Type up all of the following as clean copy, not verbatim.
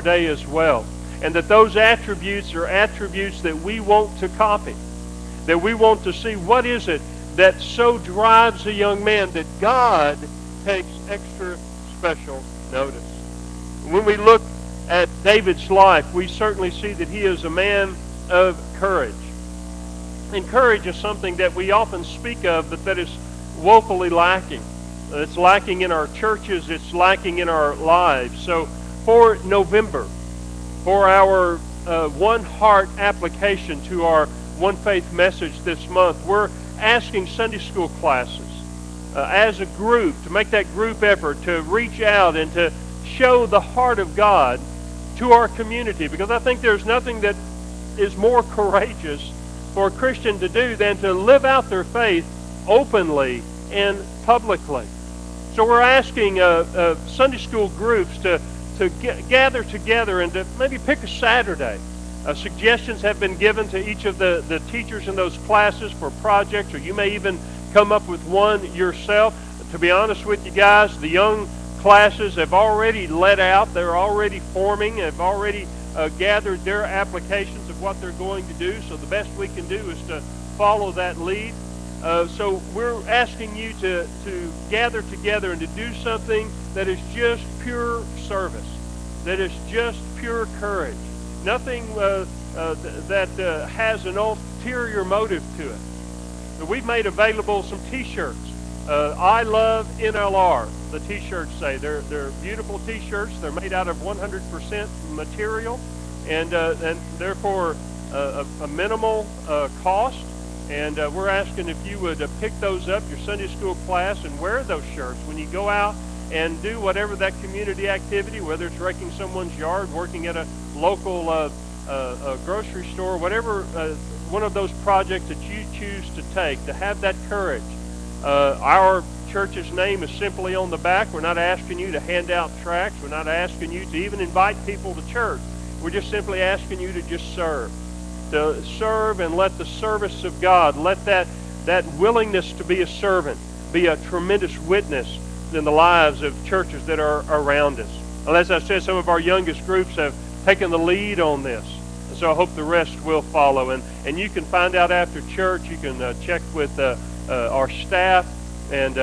day as well. And that those attributes are attributes that we want to copy. That we want to see what is it that so drives a young man that God takes extra special notice. When we look at David's life, we certainly see that he is a man of courage. And courage is something that we often speak of, but that is woefully lacking. It's lacking in our churches. It's lacking in our lives. So for November, for our One Heart application to our One Faith message this month, we're asking Sunday school classes as a group to make that group effort to reach out and to show the heart of God to our community, because I think there's nothing that is more courageous for a Christian to do than to live out their faith openly and publicly. So we're asking Sunday school groups to gather together and to maybe pick a Saturday. Suggestions have been given to each of the teachers in those classes for projects, or you may even come up with one yourself. To be honest with you guys, the young classes have already let out. They're already forming, have already gathered their applications of what they're going to do. So the best we can do is to follow that lead. So we're asking you to gather together and to do something that is just pure service, that is just pure courage, nothing that has an ulterior motive to it. So we've made available some T-shirts. I love NLR, the T-shirts say. They're beautiful T-shirts. They're made out of 100% material, and therefore a minimal cost. And we're asking if you would pick those up, your Sunday school class, and wear those shirts when you go out and do whatever that community activity, whether it's raking someone's yard, working at a local grocery store, whatever one of those projects that you choose to take, to have that courage. Our church's name is simply on the back. We're not asking you to hand out tracts. We're not asking you to even invite people to church. We're just simply asking you to just serve. To serve and let the service of God, let that willingness to be a servant be a tremendous witness in the lives of churches that are around us. And as I said, some of our youngest groups have taken the lead on this. And so I hope the rest will follow. And you can find out after church. You can check with our staff and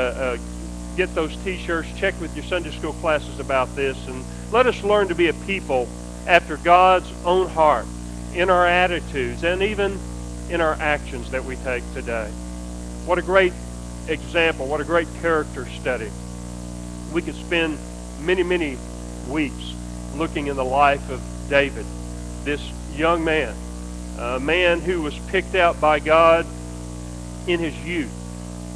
get those T-shirts. Check with your Sunday school classes about this. And let us learn to be a people after God's own heart in our attitudes and even in our actions that we take today. What a great example. What a great character study. We could spend many, many weeks looking in the life of David, this young man, a man who was picked out by God in his youth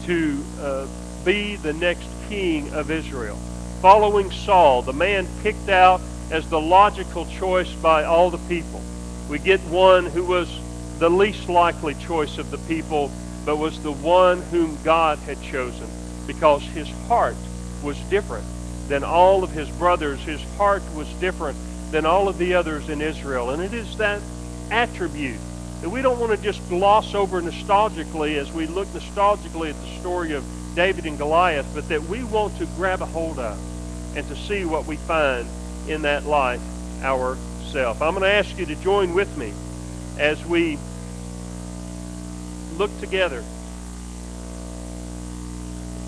to be the next king of Israel. Following Saul, the man picked out as the logical choice by all the people. We get one who was the least likely choice of the people, but was the one whom God had chosen, because his heart was different than all of his brothers. His heart was different than all of the others in Israel. And it is that attribute that we don't want to just gloss over nostalgically as we look nostalgically at the story of David and Goliath, but that we want to grab a hold of and to see what we find in that life ourselves. I'm going to ask you to join with me as we look together.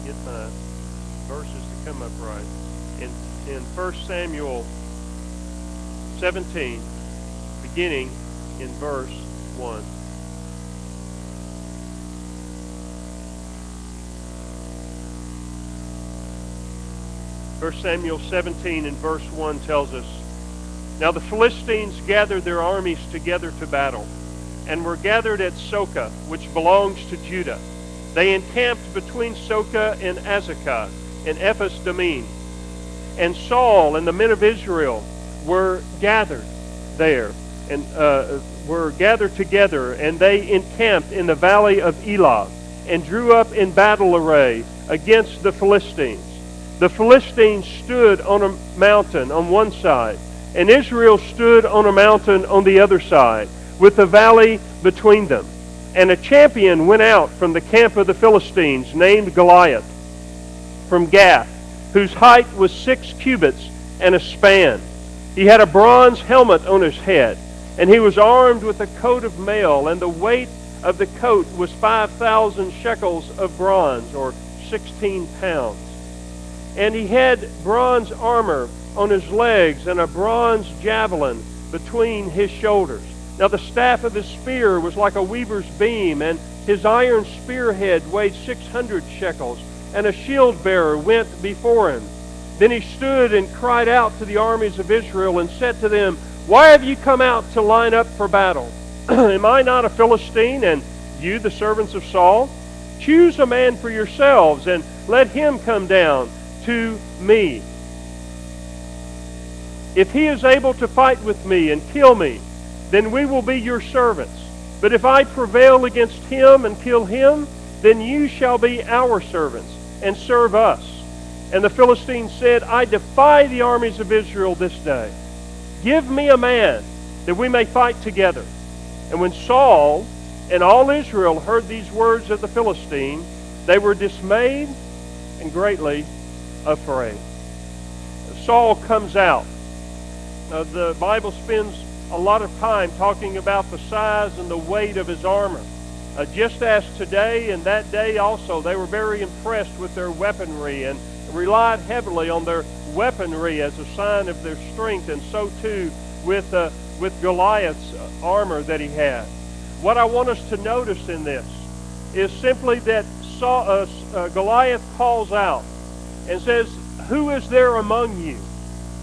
Get my verses to come up right. In 1 Samuel 17, beginning in verse 1. First Samuel 17 and verse 1 tells us, "Now the Philistines gathered their armies together to battle, and were gathered at Soka, which belongs to Judah. They encamped between Soka and Azekah in Ephes Dammim. And Saul and the men of Israel were gathered there, and were gathered together, and they encamped in the valley of Elah, and drew up in battle array against the Philistines. The Philistines stood on a mountain on one side, and Israel stood on a mountain on the other side, with a valley between them. And a champion went out from the camp of the Philistines, named Goliath, from Gath, whose height was 6 cubits and a span. He had a bronze helmet on his head, and he was armed with a coat of mail, and the weight of the coat was 5,000 shekels of bronze, or 16 pounds. And he had bronze armor on his legs and a bronze javelin between his shoulders. Now the staff of his spear was like a weaver's beam, and his iron spearhead weighed 600 shekels, and a shield bearer went before him. Then he stood and cried out to the armies of Israel and said to them, "Why have you come out to line up for battle? Am I not a Philistine, and you the servants of Saul? Choose a man for yourselves, and let him come down to me. If he is able to fight with me and kill me, then we will be your servants. But if I prevail against him and kill him, then you shall be our servants and serve us." And the Philistines said, "I defy the armies of Israel this day. Give me a man that we may fight together." And when Saul and all Israel heard these words of the Philistine, they were dismayed and greatly afraid. Saul comes out. The Bible spends a lot of time talking about the size and the weight of his armor. Just as today and that day also, they were very impressed with their weaponry and relied heavily on their weaponry as a sign of their strength, and so too with Goliath's armor that he had. What I want us to notice in this is simply that Goliath calls out and says, "Who is there among you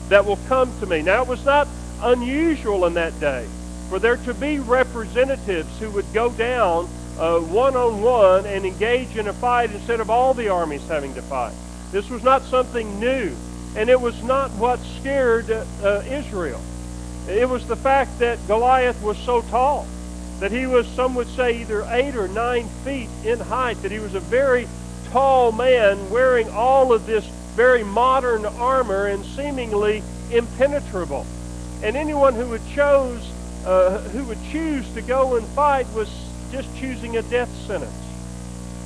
that will come to me?" Now, it was not unusual in that day for there to be representatives who would go down one-on-one and engage in a fight instead of all the armies having to fight. This was not something new, and it was not what scared Israel. It was the fact that Goliath was so tall, that he was, some would say, either 8 or 9 feet in height, that he was a very tall man wearing all of this very modern armor and seemingly impenetrable. And anyone who would choose to go and fight was just choosing a death sentence.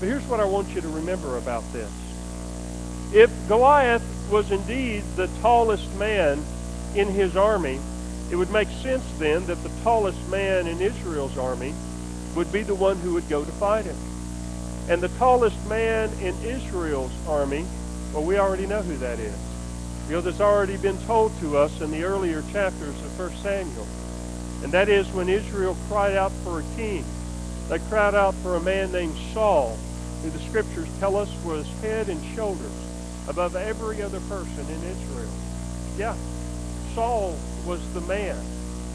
But here's what I want you to remember about this. If Goliath was indeed the tallest man in his army, it would make sense then that the tallest man in Israel's army would be the one who would go to fight him. And the tallest man in Israel's army, well, we already know who that is, because it's already been told to us in the earlier chapters of 1 Samuel. And that is when Israel cried out for a king. They cried out for a man named Saul, who the scriptures tell us was head and shoulders above every other person in Israel. Yeah, Saul was the man.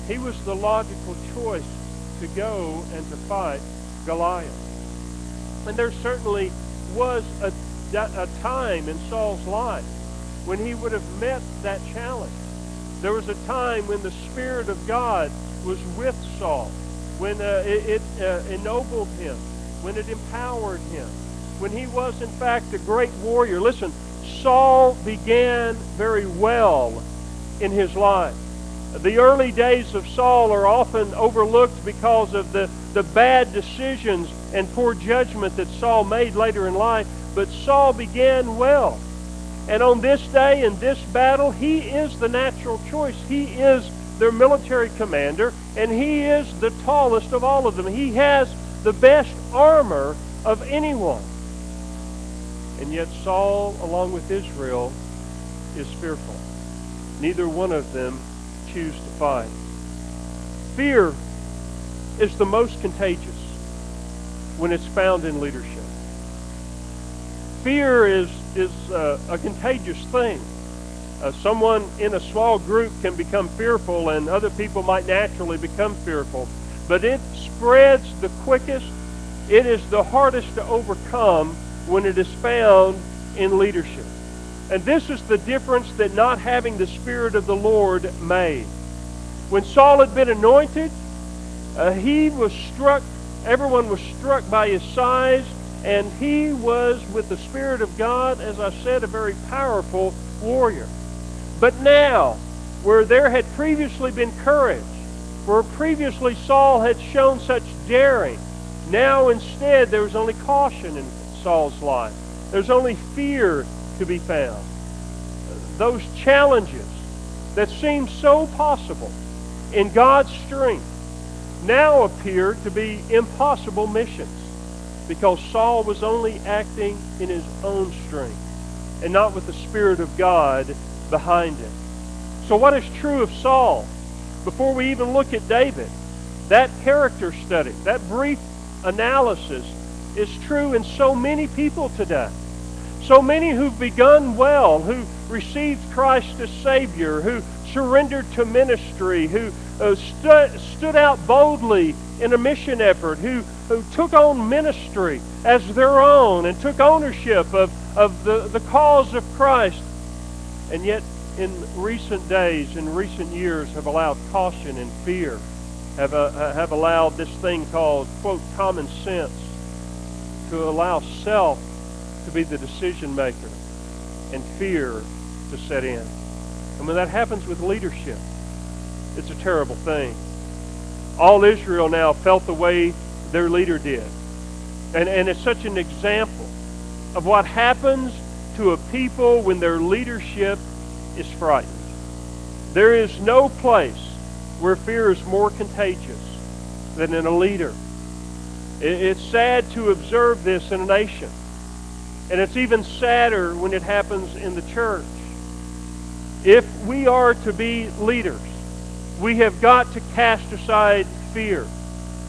He was the logical choice to go and to fight Goliath. And there certainly was a time in Saul's life when he would have met that challenge. There was a time when the Spirit of God was with Saul, when it ennobled him, when it empowered him, when he was in fact a great warrior. Listen, Saul began very well in his life. The early days of Saul are often overlooked because of the bad decisions and poor judgment that Saul made later in life, but Saul began well. And on this day, in this battle, he is the natural choice. He is their military commander, and he is the tallest of all of them. He has the best armor of anyone. And yet Saul, along with Israel, is fearful. Neither one of them choose to fight. Fear is the most contagious when it's found in leadership. Fear is a contagious thing. Someone in a small group can become fearful, and other people might naturally become fearful. But it spreads the quickest. It is the hardest to overcome when it is found in leadership. And this is the difference that not having the Spirit of the Lord made. When Saul had been anointed, he was struck, everyone was struck by his size, and he was, with the Spirit of God, as I said, a very powerful warrior. But now, where there had previously been courage, where previously Saul had shown such daring, now instead there was only caution in Saul's life. There's only fear to be found. Those challenges that seemed so possible in God's strength now appeared to be impossible missions, because Saul was only acting in his own strength and not with the Spirit of God behind him. So what is true of Saul? Before we even look at David, that character study, that brief analysis is true in so many people today. So many who've begun well, who received Christ as Savior, who surrendered to ministry, who stood out boldly in a mission effort, who took on ministry as their own and took ownership of the cause of Christ. And yet in recent days, in recent years, have allowed caution and fear, have allowed this thing called, quote, common sense, to allow self to be the decision maker and fear to set in. And when that happens with leadership, it's a terrible thing. All Israel now felt the way their leader did. And it's such an example of what happens to a people when their leadership is frightened. There is no place where fear is more contagious than in a leader. It's sad to observe this in a nation. And it's even sadder when it happens in the church. If we are to be leaders, we have got to cast aside fear.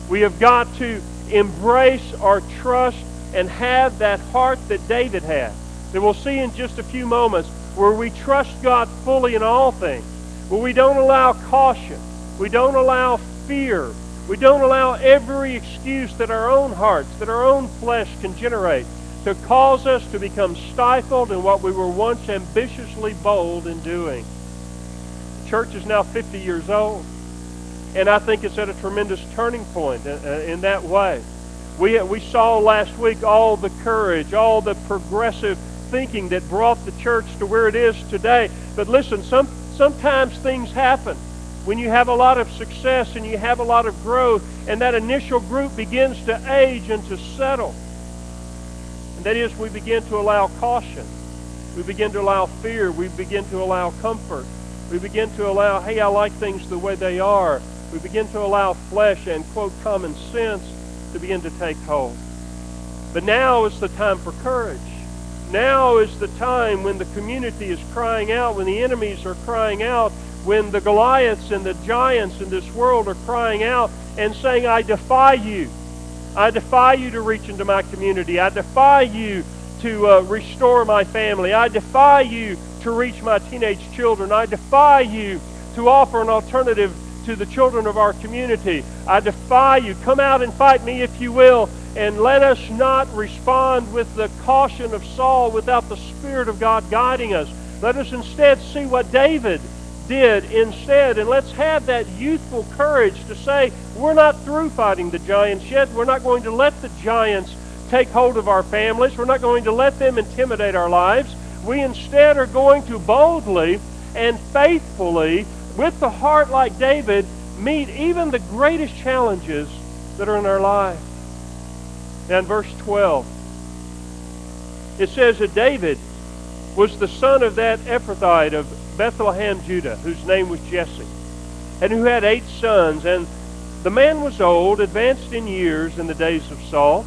We have got to embrace our trust and have that heart that David had, that we'll see in just a few moments, where we trust God fully in all things, where we don't allow caution, we don't allow fear, we don't allow every excuse that our own hearts, that our own flesh can generate to cause us to become stifled in what we were once ambitiously bold in doing. The church is now 50 years old, and I think it's at a tremendous turning point in that way. We saw last week all the courage, all the progressive thinking that brought the church to where it is today. But listen, sometimes things happen when you have a lot of success and you have a lot of growth, and that initial group begins to age and to settle. And that is, we begin to allow caution. We begin to allow fear. We begin to allow comfort. We begin to allow, hey, I like things the way they are. We begin to allow flesh and, quote, common sense to begin to take hold. But now is the time for courage. Now is the time when the community is crying out, when the enemies are crying out, when the Goliaths and the giants in this world are crying out and saying, I defy you. I defy you to reach into my community. I defy you to restore my family. I defy you to reach my teenage children. I defy you to offer an alternative to the children of our community. I defy you. Come out and fight me if you will. And let us not respond with the caution of Saul without the Spirit of God guiding us. Let us instead see what David did instead. And let's have that youthful courage to say, we're not through fighting the giants yet. We're not going to let the giants take hold of our families. We're not going to let them intimidate our lives. We instead are going to boldly and faithfully, with the heart like David, meet even the greatest challenges that are in our life. Now in verse 12, it says that David was the son of that Ephrathite of Bethlehem, Judah, whose name was Jesse, and who had 8 sons. And the man was old, advanced in years in the days of Saul.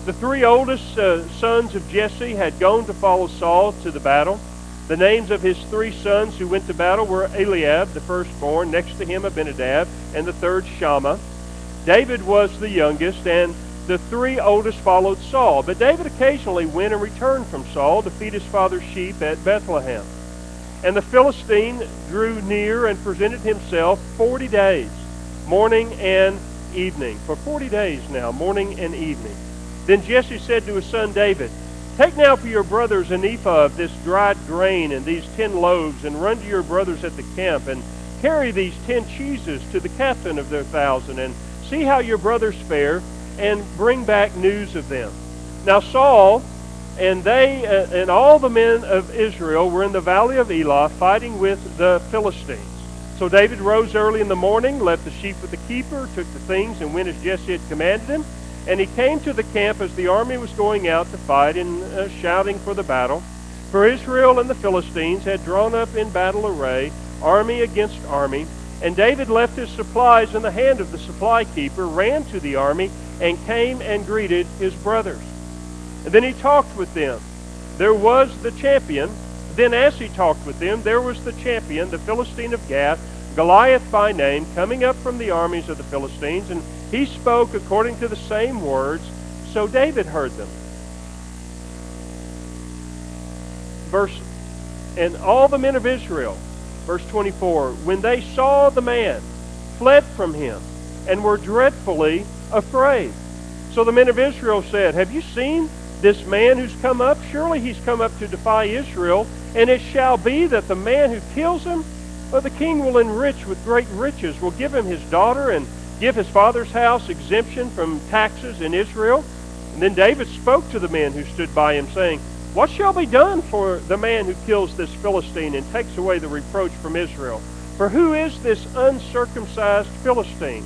The 3 oldest sons of Jesse had gone to follow Saul to the battle. The names of his 3 sons who went to battle were Eliab, the firstborn, next to him Abinadab, and the third Shammah. David was the youngest, and the 3 oldest followed Saul. But David occasionally went and returned from Saul to feed his father's sheep at Bethlehem. And the Philistine drew near and presented himself 40 days, morning and evening. For 40 days now, morning and evening. Then Jesse said to his son David, take now for your brothers an ephah of this dried grain and these 10 loaves, and run to your brothers at the camp, and carry these 10 cheeses to the captain of their 1,000, and see how your brothers fare, and bring back news of them. Now Saul and they and all the men of Israel were in the valley of Elah fighting with the Philistines. So David rose early in the morning, left the sheep with the keeper, took the things, and went as Jesse had commanded him. And he came to the camp as the army was going out to fight, and shouting for the battle. For Israel and the Philistines had drawn up in battle array army against army. And David left his supplies in the hand of the supply keeper, ran to the army, and came and greeted his brothers. And then he talked with them. There was the champion. Then as he talked with them, there was the champion, the Philistine of Gath, Goliath by name, coming up from the armies of the Philistines, and he spoke according to the same words, so David heard them. And all the men of Israel, verse 24, when they saw the man, fled from him, and were dreadfully afraid. So the men of Israel said, have you seen this man who's come up? Surely he's come up to defy Israel, and it shall be that the man who kills him, well, the king will enrich with great riches, will give him his daughter, and give his father's house exemption from taxes in Israel. And then David spoke to the men who stood by him, saying, what shall be done for the man who kills this Philistine and takes away the reproach from Israel? For who is this uncircumcised Philistine,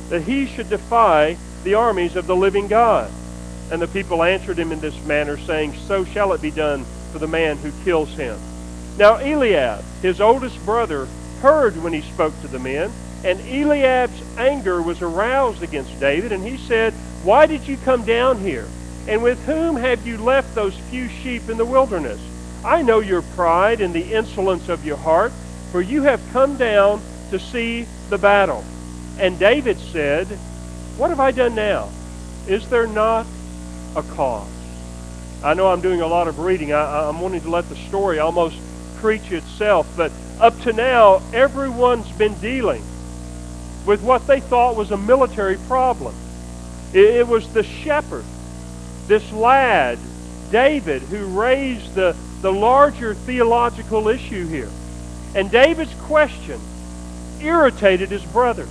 that he should defy the armies of the living God? And the people answered him in this manner, saying, so shall it be done for the man who kills him. Now Eliab, his oldest brother, heard when he spoke to the men, and Eliab's anger was aroused against David, and he said, why did you come down here? And with whom have you left those few sheep in the wilderness? I know your pride and the insolence of your heart, for you have come down to see the battle. And David said, what have I done now? Is there not a cause? I know I'm doing a lot of reading. I'm wanting to let the story almost preach itself, but up to now, everyone's been dealing with what they thought was a military problem. It was the shepherd, this lad, David, who raised the larger theological issue here. And David's question irritated his brothers.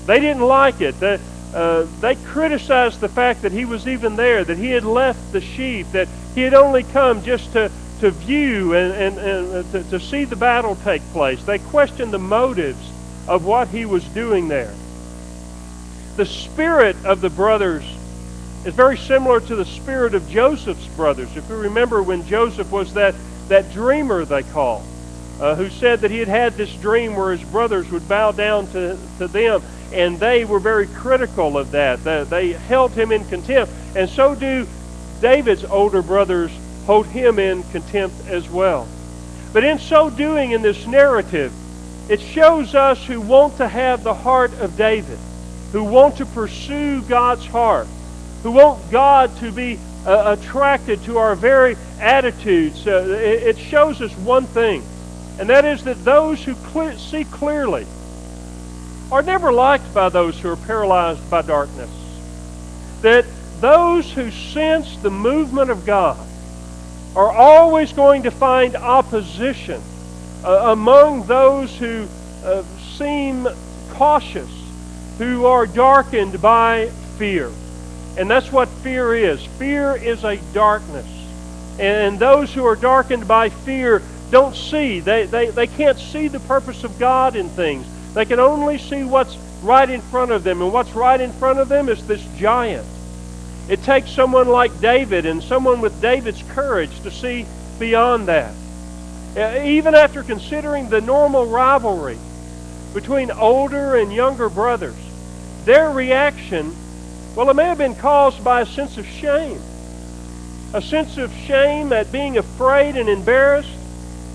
They didn't like it. They criticized the fact that he was even there, that he had left the sheep, that he had only come just to view and to see the battle take place. They questioned the motives of what he was doing there. The spirit of the brothers is very similar to the spirit of Joseph's brothers. If you remember when Joseph was that dreamer they call, who said that he had this dream where his brothers would bow down to them, and they were very critical of that. They held him in contempt, and so do David's older brothers hold him in contempt as well. But in so doing, in this narrative, it shows us who want to have the heart of David, who want to pursue God's heart, who want God to be attracted to our very attitudes. It shows us one thing, and that is that those who see clearly are never liked by those who are paralyzed by darkness. That those who sense the movement of God are always going to find opposition among those who seem cautious, who are darkened by fear. And that's what fear is. Fear is a darkness. And those who are darkened by fear don't see. They can't see the purpose of God in things. They can only see what's right in front of them. And what's right in front of them is this giant. It takes someone like David and someone with David's courage to see beyond that. Even after considering the normal rivalry between older and younger brothers, their reaction, well, it may have been caused by a sense of shame. A sense of shame at being afraid and embarrassed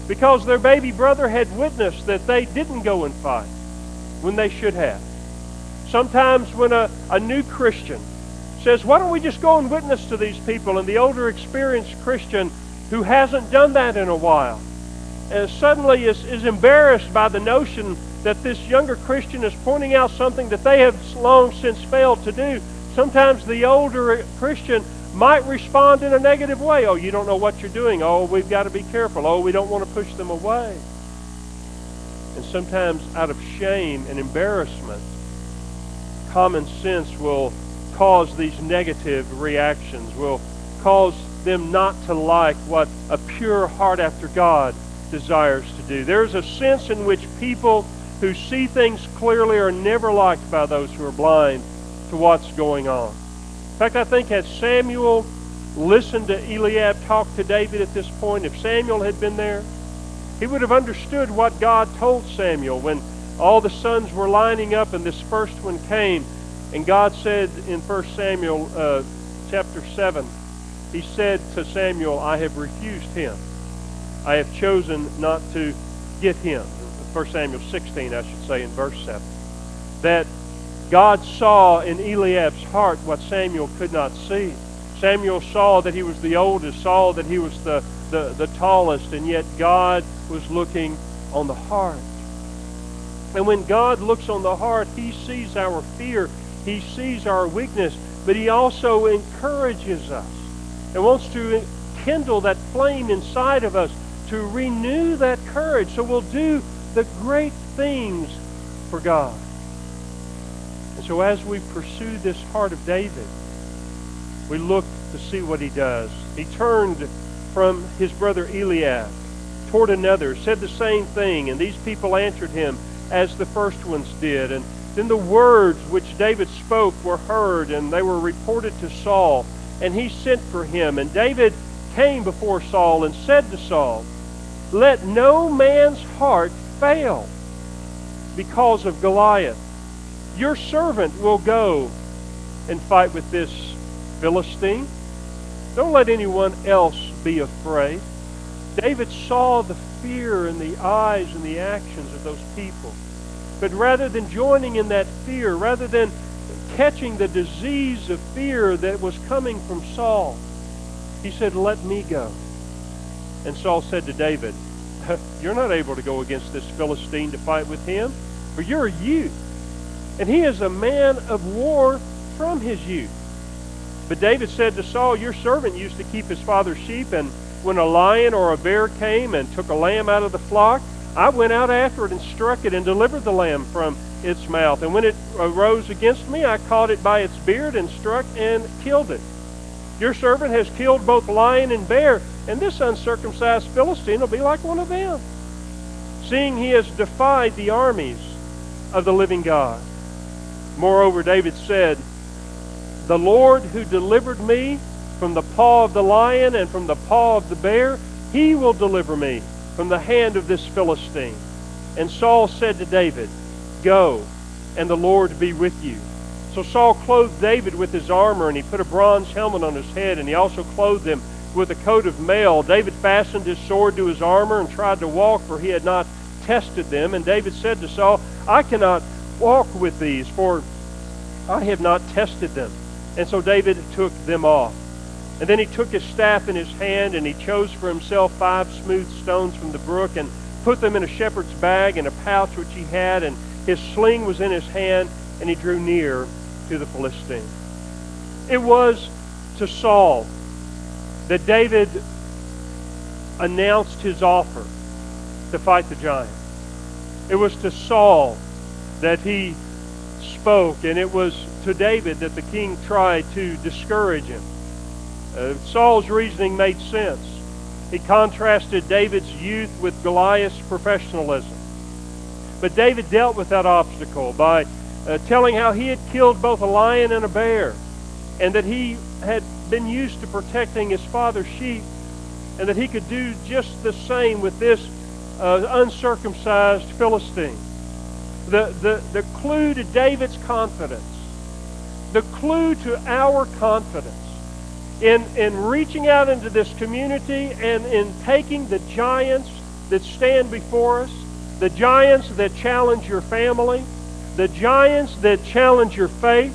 because their baby brother had witnessed that they didn't go and fight when they should have. Sometimes when a new Christian says, why don't we just go and witness to these people? And the older experienced Christian who hasn't done that in a while suddenly is embarrassed by the notion that this younger Christian is pointing out something that they have long since failed to do. Sometimes the older Christian might respond in a negative way. Oh, you don't know what you're doing. Oh, we've got to be careful. Oh, we don't want to push them away. And sometimes out of shame and embarrassment, common sense will cause these negative reactions, will cause them not to like what a pure heart after God desires to do. There's a sense in which people who see things clearly are never liked by those who are blind to what's going on. In fact, I think had Samuel listened to Eliab talk to David at this point, if Samuel had been there, He would have understood what God told Samuel when all the sons were lining up and this first one came. And God said in 1 Samuel chapter 7, He said to Samuel, I have refused him. I have chosen not to get him. 1 Samuel 16, I should say, in verse 7. That God saw in Eliab's heart what Samuel could not see. Samuel saw that he was the oldest, saw that he was the tallest, and yet God was looking on the heart. And when God looks on the heart, He sees our fear, He sees our weakness, but He also encourages us and wants to kindle that flame inside of us to renew that courage so we'll do the great things for God. And so as we pursue this heart of David, we look to see what he does. He turned from his brother Eliab toward another, said the same thing, and these people answered him as the first ones did. And then the words which David spoke were heard, and they were reported to Saul, and he sent for him. And David came before Saul and said to Saul, let no man's heart fail because of Goliath. Your servant will go and fight with this Philistine. Don't let anyone else be afraid. David saw the fear in the eyes and the actions of those people. But rather than joining in that fear, rather than catching the disease of fear that was coming from Saul, he said, let me go. And Saul said to David, you're not able to go against this Philistine to fight with him, for you're a youth, and he is a man of war from his youth. But David said to Saul, your servant used to keep his father's sheep, and when a lion or a bear came and took a lamb out of the flock, I went out after it and struck it and delivered the lamb from its mouth. And when it arose against me, I caught it by its beard and struck and killed it. Your servant has killed both lion and bear, and this uncircumcised Philistine will be like one of them, seeing he has defied the armies of the living God. Moreover, David said, the Lord who delivered me from the paw of the lion and from the paw of the bear, He will deliver me from the hand of this Philistine. And Saul said to David, go, and the Lord be with you. So Saul clothed David with his armor, and he put a bronze helmet on his head, and he also clothed him with a coat of mail. David fastened his sword to his armor and tried to walk, for he had not tested them. And David said to Saul, I cannot walk with these, for I have not tested them. And so David took them off. And then he took his staff in his hand, and he chose for himself 5 smooth stones from the brook, and put them in a shepherd's bag and a pouch which he had, and his sling was in his hand, and he drew near to the Philistine. It was to Saul that David announced his offer to fight the giant. It was to Saul that he spoke, and it was to David that the king tried to discourage him. Saul's reasoning made sense. He contrasted David's youth with Goliath's professionalism. But David dealt with that obstacle by telling how he had killed both a lion and a bear, and that he had been used to protecting his father's sheep, and that he could do just the same with this uncircumcised Philistine. The clue to David's confidence, the clue to our confidence in reaching out into this community and in taking the giants that stand before us, the giants that challenge your family, the giants that challenge your faith,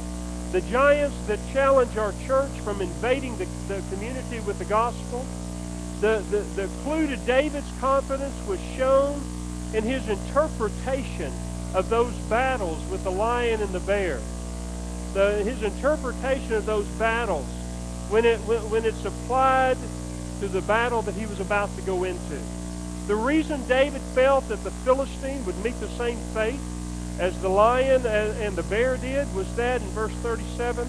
the giants that challenge our church from invading the community with the gospel. The clue to David's confidence was shown in his interpretation of those battles with the lion and the bear. His interpretation of those battles when it's applied to the battle that he was about to go into. The reason David felt that the Philistine would meet the same fate as the lion and the bear did was that in verse 37,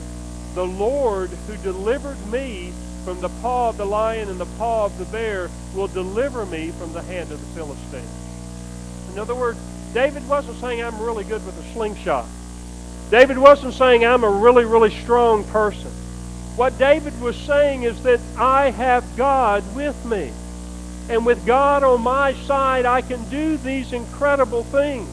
the Lord who delivered me from the paw of the lion and the paw of the bear will deliver me from the hand of the Philistine. In other words, David wasn't saying I'm really good with a slingshot. David wasn't saying I'm a really, really strong person. What David was saying is that I have God with me. And with God on my side, I can do these incredible things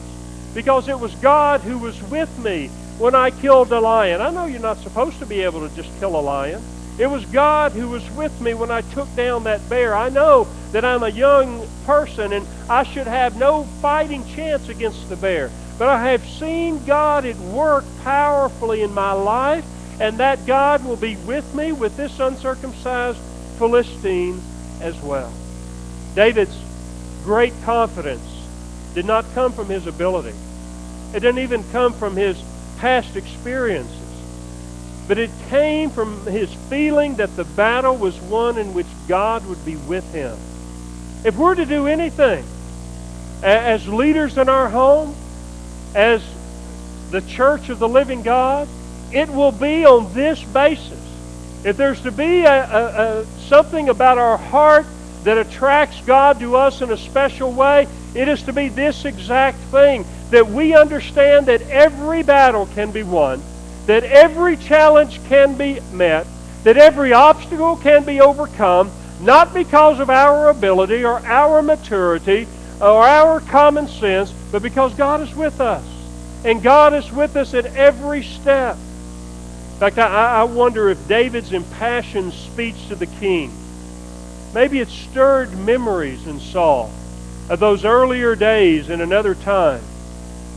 because it was God who was with me when I killed a lion. I know you're not supposed to be able to just kill a lion. It was God who was with me when I took down that bear. I know that I'm a young person and I should have no fighting chance against the bear. But I have seen God at work powerfully in my life, and that God will be with me with this uncircumcised Philistine as well. David's great confidence did not come from his ability. It didn't even come from his past experiences. But it came from his feeling that the battle was one in which God would be with him. If we're to do anything as leaders in our home, as the church of the living God, it will be on this basis. If there's to be something about our heart that attracts God to us in a special way, it is to be this exact thing, that we understand that every battle can be won, that every challenge can be met, that every obstacle can be overcome, not because of our ability or our maturity or our common sense, but because God is with us. And God is with us at every step. In fact, I wonder if David's impassioned speech to the king, maybe it stirred memories in Saul of those earlier days in another time.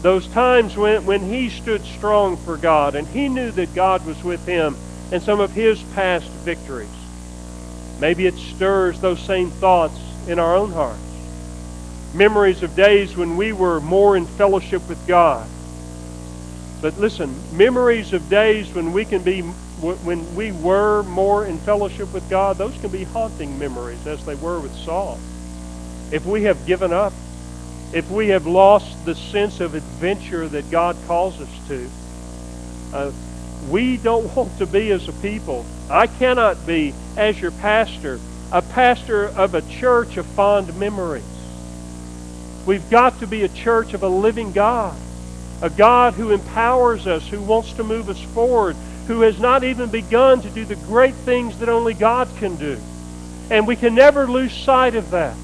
Those times when he stood strong for God and he knew that God was with him in some of his past victories. Maybe it stirs those same thoughts in our own hearts. Memories of days when we were more in fellowship with God. But listen, memories of days when we were more in fellowship with God, those can be haunting memories as they were with Saul. If we have given up, if we have lost the sense of adventure that God calls us to, we don't want to be as a people. I cannot be, as your pastor, a pastor of a church of fond memories. We've got to be a church of a living God, a God who empowers us, who wants to move us forward, who has not even begun to do the great things that only God can do. And we can never lose sight of that.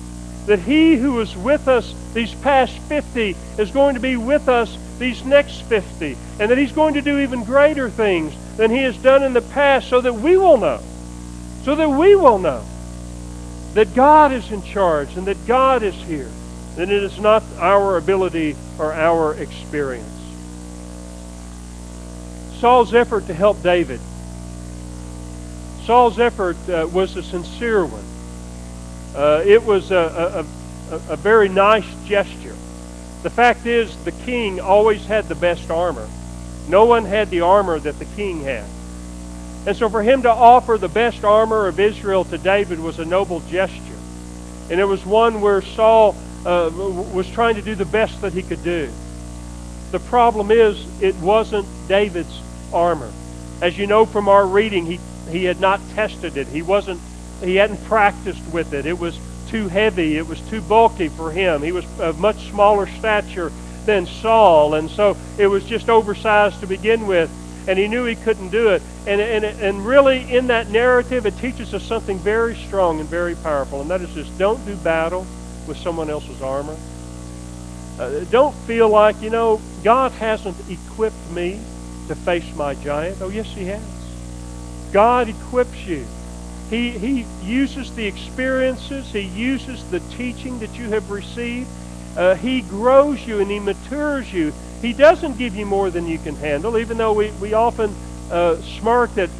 That He who was with us these past 50 is going to be with us these next 50. And that He's going to do even greater things than He has done in the past, so that we will know. That God is in charge and that God is here. That it is not our ability or our experience. Saul's effort to help David. Saul's effort was a sincere one. It was a very nice gesture. The fact is, the king always had the best armor. No one had the armor that the king had. And so for him to offer the best armor of Israel to David was a noble gesture. And it was one where Saul was trying to do the best that he could do. The problem is, it wasn't David's armor. As you know from our reading, he had not tested it. He hadn't practiced with it. It was too heavy. It was too bulky for him. He was of much smaller stature than Saul, and so it was just oversized to begin with, and he knew he couldn't do it. And really, in that narrative, it teaches us something very strong and very powerful, and that is this: don't do battle with someone else's armor. Don't feel like, God hasn't equipped me to face my giant. Oh, yes, He has. God equips you. He uses the experiences. He uses the teaching that you have received. He grows you and He matures you. He doesn't give you more than you can handle, even though we often smirk that,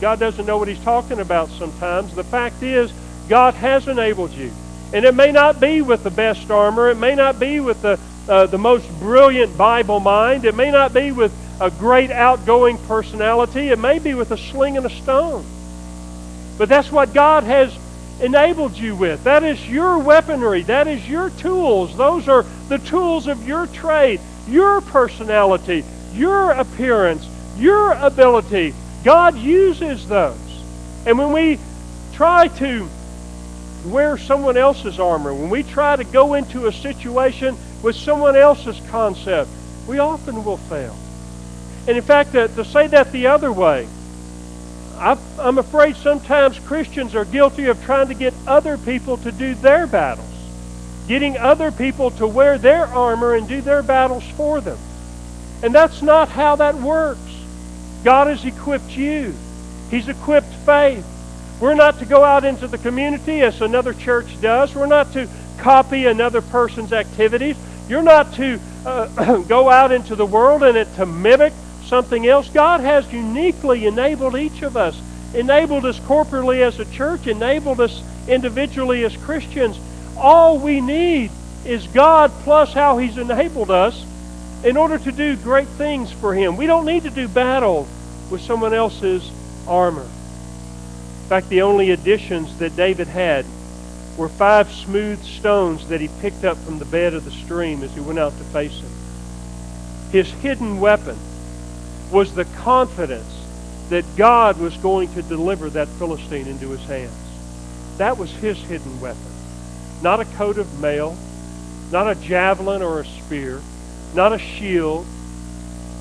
God doesn't know what He's talking about sometimes. The fact is, God has enabled you. And it may not be with the best armor. It may not be with the most brilliant Bible mind. It may not be with a great outgoing personality. It may be with a sling and a stone. But that's what God has enabled you with. That is your weaponry. That is your tools. Those are the tools of your trade, your personality, your appearance, your ability. God uses those. And when we try to wear someone else's armor, when we try to go into a situation with someone else's concept, we often will fail. And in fact, to say that the other way, I'm afraid sometimes Christians are guilty of trying to get other people to do their battles, getting other people to wear their armor and do their battles for them. And that's not how that works. God has equipped you. He's equipped Faith. We're not to go out into the community as another church does. We're not to copy another person's activities. You're not to go out into the world and to mimic something else. God has uniquely enabled each of us, enabled us corporately as a church, enabled us individually as Christians. All we need is God plus how He's enabled us in order to do great things for Him. We don't need to do battle with someone else's armor. In fact, the only additions that David had were 5 smooth stones that he picked up from the bed of the stream as he went out to face him. His hidden weapon was the confidence that God was going to deliver that Philistine into his hands. That was his hidden weapon. Not a coat of mail, not a javelin or a spear, not a shield,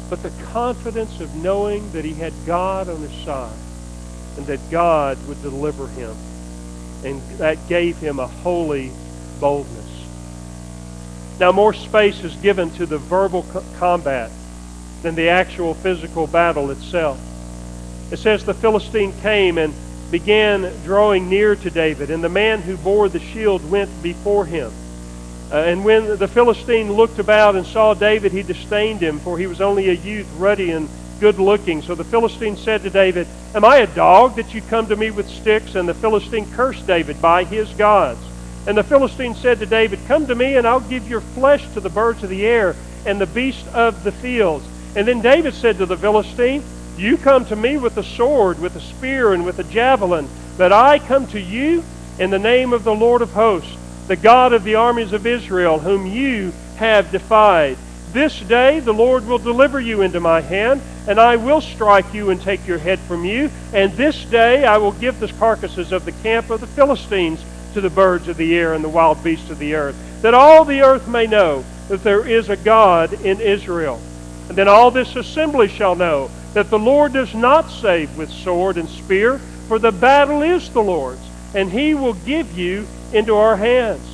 but the confidence of knowing that he had God on his side and that God would deliver him. And that gave him a holy boldness. Now, more space is given to the verbal combat than the actual physical battle itself. It says the Philistine came and began drawing near to David, and the man who bore the shield went before him. And when the Philistine looked about and saw David, he disdained him, for he was only a youth, ruddy and good-looking. So the Philistine said to David, "Am I a dog that you come to me with sticks?" And the Philistine cursed David by his gods. And the Philistine said to David, "Come to me, and I'll give your flesh to the birds of the air and the beasts of the fields." And then David said to the Philistine, "You come to me with a sword, with a spear, and with a javelin, but I come to you in the name of the Lord of hosts, the God of the armies of Israel, whom you have defied. This day the Lord will deliver you into my hand, and I will strike you and take your head from you. And this day I will give the carcasses of the camp of the Philistines to the birds of the air and the wild beasts of the earth, that all the earth may know that there is a God in Israel. And then all this assembly shall know that the Lord does not save with sword and spear, for the battle is the Lord's, and He will give you into our hands."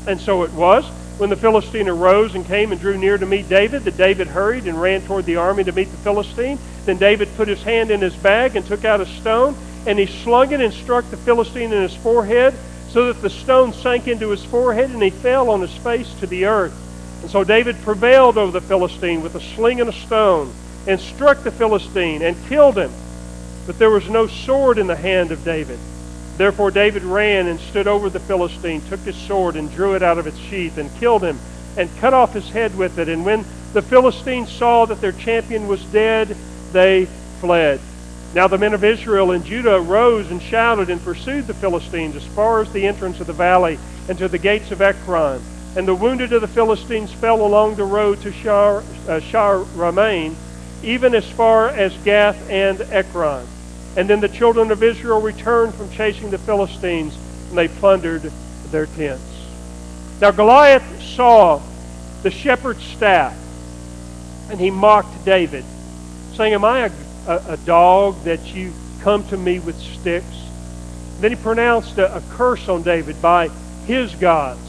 And so it was, when the Philistine arose and came and drew near to meet David, that David hurried and ran toward the army to meet the Philistine. Then David put his hand in his bag and took out a stone, and he slung it and struck the Philistine in his forehead, so that the stone sank into his forehead, and he fell on his face to the earth. And so David prevailed over the Philistine with a sling and a stone, and struck the Philistine and killed him. But there was no sword in the hand of David. Therefore David ran and stood over the Philistine, took his sword and drew it out of its sheath, and killed him, and cut off his head with it. And when the Philistines saw that their champion was dead, they fled. Now the men of Israel and Judah rose and shouted and pursued the Philistines as far as the entrance of the valley and to the gates of Ekron. And the wounded of the Philistines fell along the road to Shar-Ramain, even as far as Gath and Ekron. And then the children of Israel returned from chasing the Philistines, and they plundered their tents. Now Goliath saw the shepherd's staff, and he mocked David, saying, "Am I a dog that you come to me with sticks?" Then he pronounced a curse on David by his gods.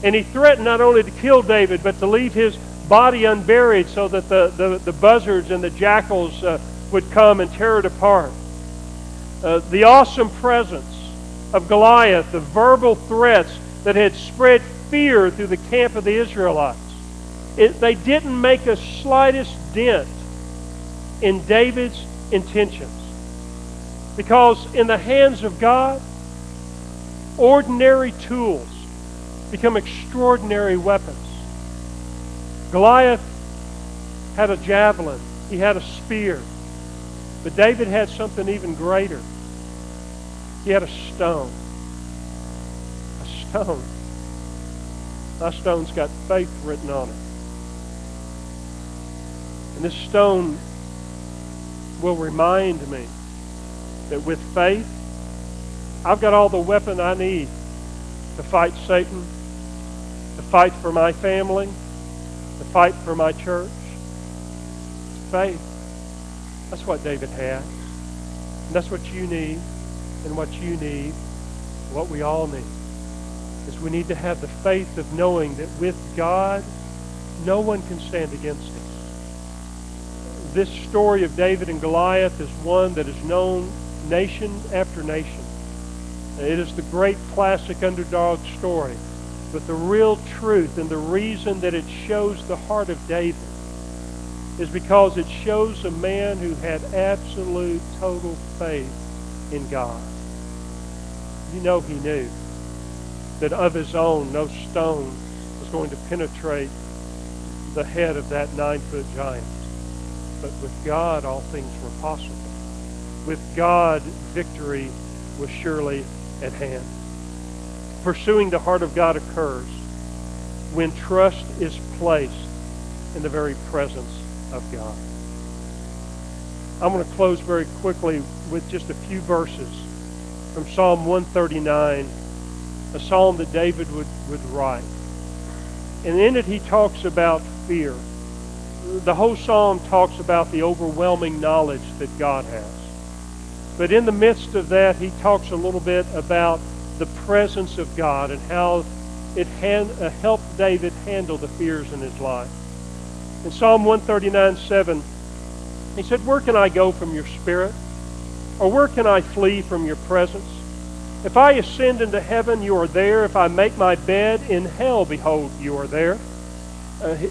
And he threatened not only to kill David, but to leave his body unburied so that the buzzards and the jackals would come and tear it apart. The awesome presence of Goliath, the verbal threats that had spread fear through the camp of the Israelites, they didn't make a slightest dent in David's intentions. Because in the hands of God, ordinary tools become extraordinary weapons. Goliath had a javelin. He had a spear. But David had something even greater. He had a stone. A stone. My stone's got faith written on it. And this stone will remind me that with faith, I've got all the weapon I need to fight Satan, to fight for my family, to fight for my church. Faith. That's what David had. And that's what you need, and what you need, what we all need, is we need to have the faith of knowing that with God, no one can stand against us. This story of David and Goliath is one that is known nation after nation. It is the great classic underdog story. But the real truth and the reason that it shows the heart of David is because it shows a man who had absolute, total faith in God. You know he knew that of his own, no stone was going to penetrate the head of that 9-foot giant. But with God, all things were possible. With God, victory was surely at hand. Pursuing the heart of God occurs when trust is placed in the very presence of God. I'm going to close very quickly with just a few verses from Psalm 139, a psalm that David would write. And in it he talks about fear. The whole psalm talks about the overwhelming knowledge that God has. But in the midst of that, he talks a little bit about the presence of God and how it helped David handle the fears in his life. In Psalm 139:7, he said, "Where can I go from your spirit? Or where can I flee from your presence? If I ascend into heaven, you are there. If I make my bed in hell, behold, you are there."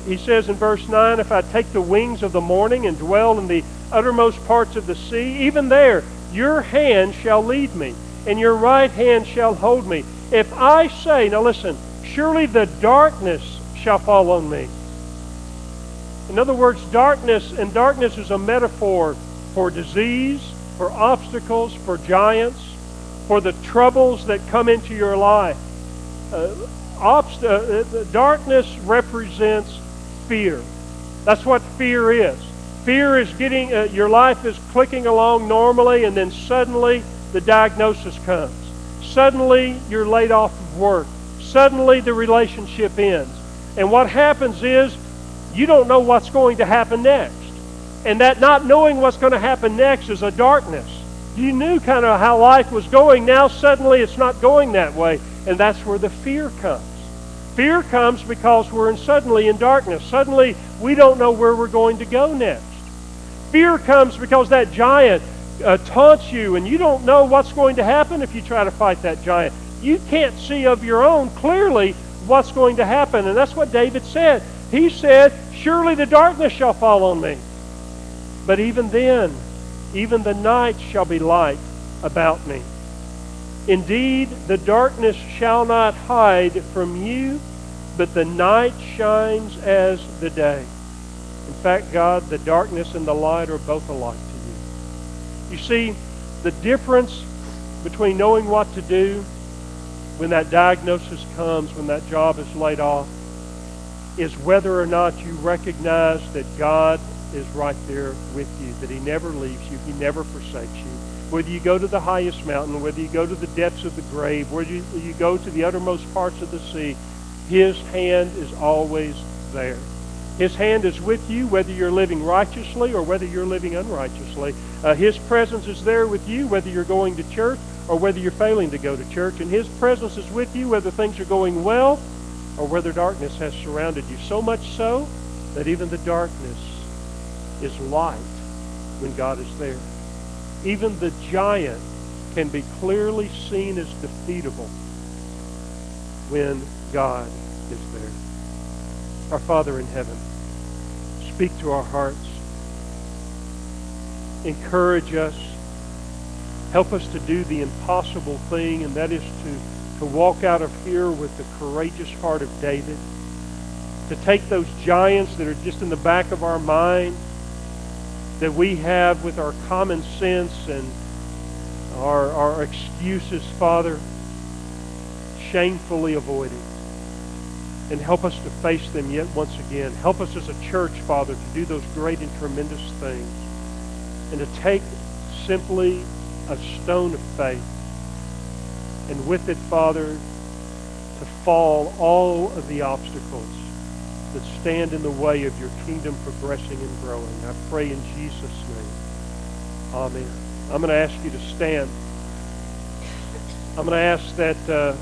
He says in verse 9, "If I take the wings of the morning and dwell in the uttermost parts of the sea, even there your hand shall lead me, and your right hand shall hold me. If I say," now listen, "surely the darkness shall fall on me." In other words, darkness is a metaphor for disease, for obstacles, for giants, for the troubles that come into your life. Darkness represents fear. That's what fear is. Fear is getting, your life is clicking along normally, and then suddenly the diagnosis comes. Suddenly you're laid off of work. Suddenly the relationship ends. And what happens is you don't know what's going to happen next. And that not knowing what's going to happen next is a darkness. You knew kind of how life was going. Now suddenly it's not going that way. And that's where the fear comes. Fear comes because we're suddenly in darkness. Suddenly we don't know where we're going to go next. Fear comes because that giant taunts you, and you don't know what's going to happen if you try to fight that giant. You can't see of your own clearly what's going to happen. And that's what David said. He said, "Surely the darkness shall fall on me. But even then, even the night shall be light about me. Indeed, the darkness shall not hide from you, but the night shines as the day." In fact, God, the darkness and the light are both alike to you. You see, the difference between knowing what to do when that diagnosis comes, when that job is laid off, is whether or not you recognize that God is right there with you, that He never leaves you, He never forsakes you. Whether you go to the highest mountain, whether you go to the depths of the grave, whether you go to the uttermost parts of the sea, His hand is always there. His hand is with you whether you're living righteously or whether you're living unrighteously. His presence is there with you whether you're going to church or whether you're failing to go to church. And His presence is with you whether things are going well or whether darkness has surrounded you. So much so that even the darkness is light when God is there. Even the giant can be clearly seen as defeatable when God is there. Our Father in heaven, speak to our hearts. Encourage us. Help us to do the impossible thing, and that is to walk out of here with the courageous heart of David. To take those giants that are just in the back of our mind, that we have with our common sense and our excuses, Father, shamefully avoiding. And help us to face them yet once again. Help us as a church, Father, to do those great and tremendous things. And to take simply a stone of faith. And with it, Father, to fall all of the obstacles that stand in the way of your kingdom progressing and growing. I pray in Jesus' name. Amen. I'm going to ask you to stand. I'm going to ask that